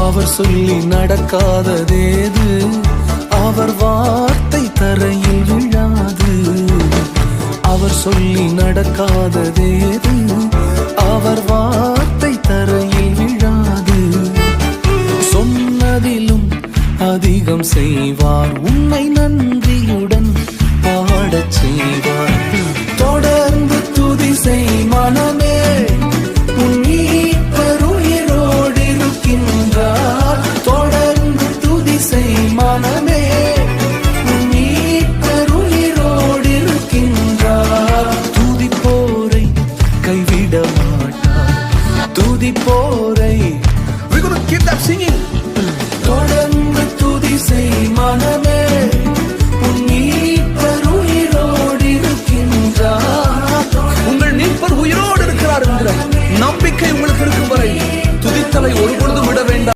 அவர் சொல்லி நடக்காததேது, அவர் வார்த்தை தரையில் விழாது. அவர் சொல்லி நடக்காததேது, அவர் வார்த்தை தரையில் விழாது. சொன்னதிலும் அதிகம் செய்வார், உன்னை நன்றியுடன் பாடச் செய்வார். தொடர்ந்து துதி செய் மனமே, உன் மீட்பர் உயிரோடு இருக்கின்றார். தொடர்ந்து துதி செய் மனமே, உன் மீட்பர் உயிரோடு இருக்கின்றார். துதிப்போரை கைவிட மாட்டார், துதிப்போரை. We're going to keep that singing. தொடர்ந்து துதி செய் மனமே, உன் மீட்பர் உயிரோடு இருக்கின்றார். உங்கள் மீட்பர் உயிரோடு இருக்கிறார் என்கிற நம்பிக்கை உங்களுக்கு இருக்கும் வரை துதித்தலை ஒருபொழுதும் விட